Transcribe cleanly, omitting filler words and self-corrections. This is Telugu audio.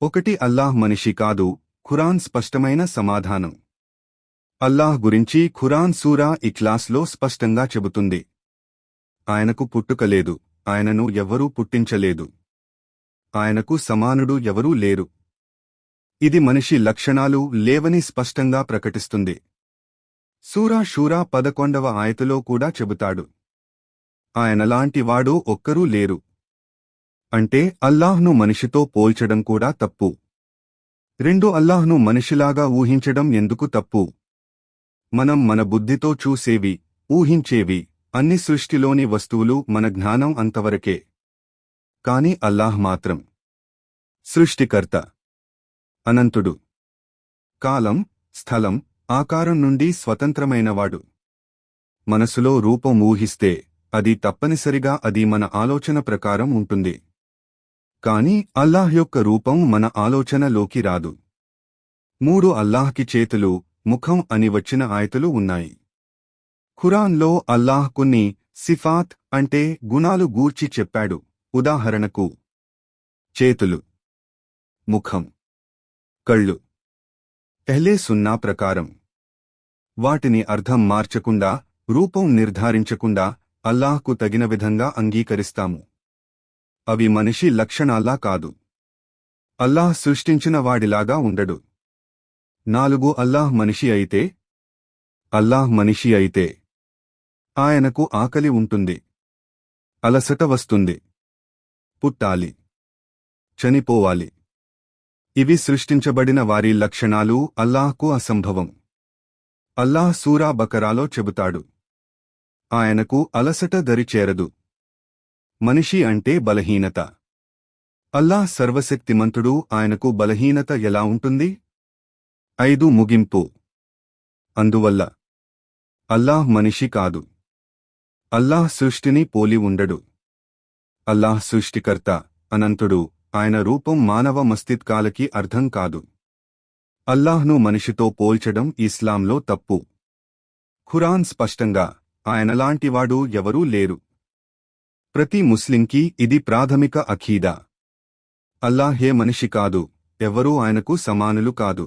ఒకటి అల్లాహ్ మనిషి కాదు. ఖురాన్ స్పష్టమైన సమాధానం. అల్లాహ్ గురించి ఖురాన్ సూరా ఇఖ్లాస్లో స్పష్టంగా చెబుతుంది. ఆయనకు పుట్టుక లేదు, ఆయనను ఎవ్వరూ పుట్టించలేదు, ఆయనకు సమానుడు ఎవరూ లేరు. ఇది మనిషి లక్షణాలు లేవని స్పష్టంగా ప్రకటిస్తుంది. సూరా షూరా 11వ ఆయతులో కూడా చెబుతాడు, ఆయనలాంటి వాడు ఒక్కరూ లేరు. అంటే అల్లాహ్ను మనిషితో పోల్చడం కూడా తప్పు. 2 అల్లాహ్ను మనిషిలాగా ఊహించడం ఎందుకు తప్పు? మనం మన బుద్ధితో చూసేవి, ఊహించేవి అన్ని సృష్టిలోని వస్తువులు మన జ్ఞానం అంతవరకే. కాని అల్లాహ్ మాత్రం సృష్టికర్త, అనంతుడు, కాలం, స్థలం, ఆకారం నుండి స్వతంత్రమైనవాడు. మనసులో రూపం ఊహిస్తే అది తప్పనిసరిగా అది మన ఆలోచన ప్రకారం ఉంటుంది. కాని అల్లాహ్ యొక్క రూపం మన ఆలోచనలోకి రాదు. 3 అల్లాహ్కి చేతులు, ముఖం అని వచ్చిన ఆయతులు ఉన్నాయి. ఖురాన్లో అల్లాహ్ కొన్ని సిఫాత్ అంటే గుణాలు గూర్చి చెప్పాడు. ఉదాహరణకు చేతులు, ముఖం, కళ్ళు. ఎహ్లే సున్నా ప్రకారం వాటిని అర్థం మార్చకుండా, రూపం నిర్ధారించకుండా అల్లాహ్కు తగిన విధంగా అంగీకరిస్తాము. అవి మనిషి లక్షణాల్లా కాదు. అల్లాహ్ సృష్టించిన వాడిలాగా ఉండడు. 4 అల్లాహ్ మనిషి అయితే, అల్లాహ్ మనిషి అయితే ఆయనకు ఆకలి ఉంటుంది, అలసట వస్తుంది, పుట్టాలి, చనిపోవాలి. ఇవి సృష్టించబడిన వారి లక్షణాలు అల్లాహ్కు అసంభవం. అల్లాహ్ సూరా బకరాలో చెబుతాడు, ఆయనకు అలసట దరిచేరదు. మనిషి అంటే బలహీనత. అల్లాహ్ సర్వశక్తిమంతుడు, ఆయనకు బలహీనత ఎలా ఉంటుంది? 5 ముగింపు. అందువల్ల అల్లాహ్ మనిషి కాదు. అల్లాహ్ సృష్టిని పోలి ఉండడు. అల్లాహ్ సృష్టికర్త, అనంతుడు. ఆయన రూపం మానవ మస్తిత్కాలకి అర్థం కాదు. అల్లాహ్ను మనిషితో పోల్చడం ఇస్లాంలో తప్పు. ఖురాన్ స్పష్టంగా ఆయనలాంటివాడు ఎవరూ లేరు. ప్రతి ముస్లింకి ఇది ప్రాథమిక అఖీదా. అల్లాహే మనిషి కాదు, ఎవ్వరూ ఆయనకు సమానులు కాదు.